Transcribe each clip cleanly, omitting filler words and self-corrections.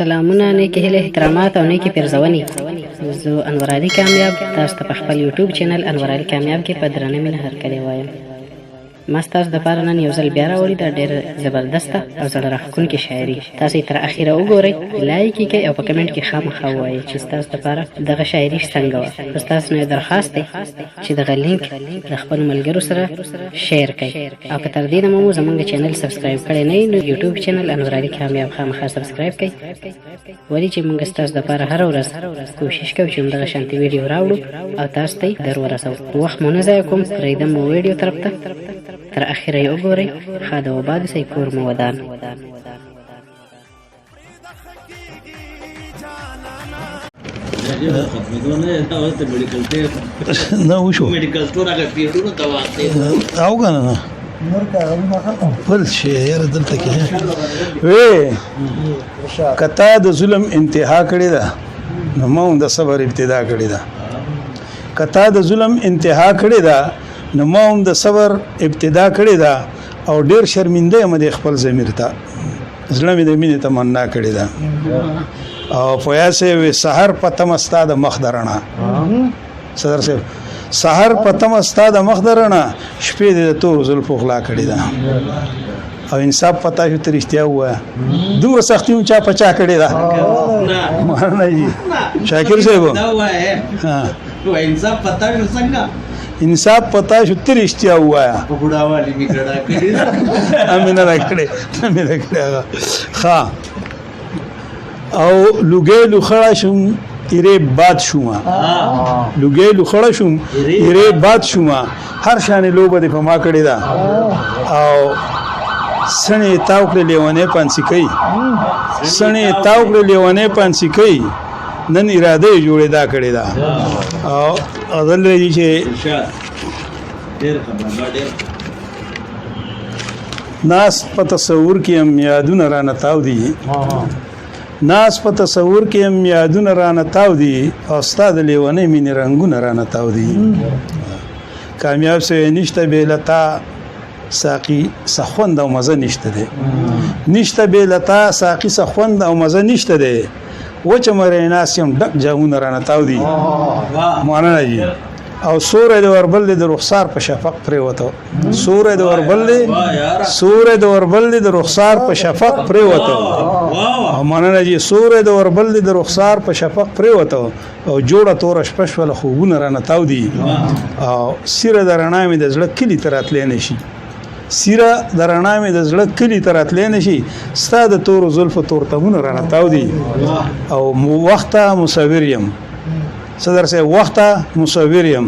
سلامونه، نیکې هیلې، احترامات او نیکې پیرزونې. زه انور علي کامیاب تاسو ته په خپل یوټیوب چینل انور علي کامیاب کې په درنه مینه هرکلی وایم. ما ستاسو دپاره نن یو ځل بیا راوړې ده ډېره زبردسته او زړه راښکونکې شاعري. تاسو یې تر اخره وګورئ، لایک یې کړئ او په کمنټ کې خامخا ووایئ چې ستاسو دپاره دغه شاعري څنګه وه. خو ستاسو نه یو درخواست دی چې دغه لینک د خپلو ملګرو سره شیر کړئ او که تر دې دمه مو زموږ چینل سبسکرایب کړی نه وي نو یوټیوب چینل انور علي کامیاب خامخا سبسکرایب کړئ، ولې چې موږ ستاسو دپاره هره ورځ کوشش کوو چې همدغه شانتې ویډیو راوړو او تاسو ته یې در ورسوو. وخت مو نه ضایع کوم، پرېږدم مو ویډیو طرف ته تر اخره یې وګورئ. ښاد او آباد اوسئ، کور مو ودان. نه وشو او کنه نه بل شي یاره دلته کې وې کته د ظلم انتها کړی ده نو مو د صبر ابتدا کړی ده. کته د ظلم انتها کړی ده نو مو د صبر ابتدا کړی ده او ډیر شرمنده یم د خپل ضمیر ته زړه مې د مینې تمنا کړی ده او فیاسه وی سحر پتم استاد مخدرنا صدر صاحب سحر پتم استاد مخدرنا شپې د تور زلف غلا کړی ده او انصاف پتا شو ترشتیا هوا دوه سختیو چا پچا کړی ده مولانا جی شاکر صاحب ها تو انصاف پتا شو څنګه انصاف پتا شو ترشتیا هوا بوډا والی میکړه کړی امینه راکړي ها او لوګې لوخړه شم ایره باد شوما لوګې لوخړه شم ایره باد شوما هر شان لوبه د فما کړی دا او سنې تاوکړې لیوانه پانسی کوي سنې تاوکړې لیوانه پانسی کوي نن اراده جوړې دا کړی دا او اذل لري چې ډېر خبره ډېر ناس په تصور کې هم یادونه را نتاو دي ناس په تصور کې هم یادونه را نتاو دي او استاد لیوانه مینې رنگونه را نتاو دي. کامیاب سوی نشته بیلتا ساقي سخوند او مزه نشته دی نشته بیلتا ساقي سخوند او مزه نشته دی وچ مړې ناسیم ډک جامونه را نتاو دي مولانا جی او سورې د وربل د رخسار په شفق پرې وته سورې د وربل د رخسار په شفق پرې وته مولانا جی سورې د وربل د رخسار په شفق پرې وته او جوړه تور شپش ول خوونه را نتاو دي او سیره درنا مې د زړه کلی تراتلې نشي سیره درنا مې د زړه کلی تراتلې نشي ستاد تور زلف تور تمونه را نتاو دي او وخته مصوریم صدر سے وخته مصوریم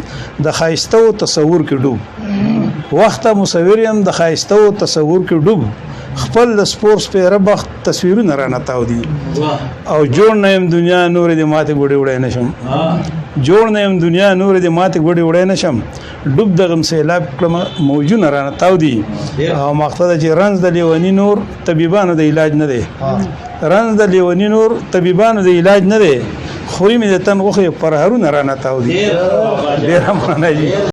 د خایستو تصور کې ډوب وخته مصوریم د خایستو تصور کې ډوب خپل د سپورس په ربخ تصویرونه را نتاو دي او جوړ نیم دنیا نور دې ماته ګډي وړای نشم جوړ نیم دنیا نور دې ماته ګډي وړای نشم ډوب دغم سیلاب کلمه موجونه را نتاو دي او مقصد چې رنز د لیونی نور طبيبانو د علاج نه دی رنز د لیونی نور طبيبانو د علاج نه دی خوري مې د تن غوخه پر هرونه را نتاو دي ډیر مولانا جی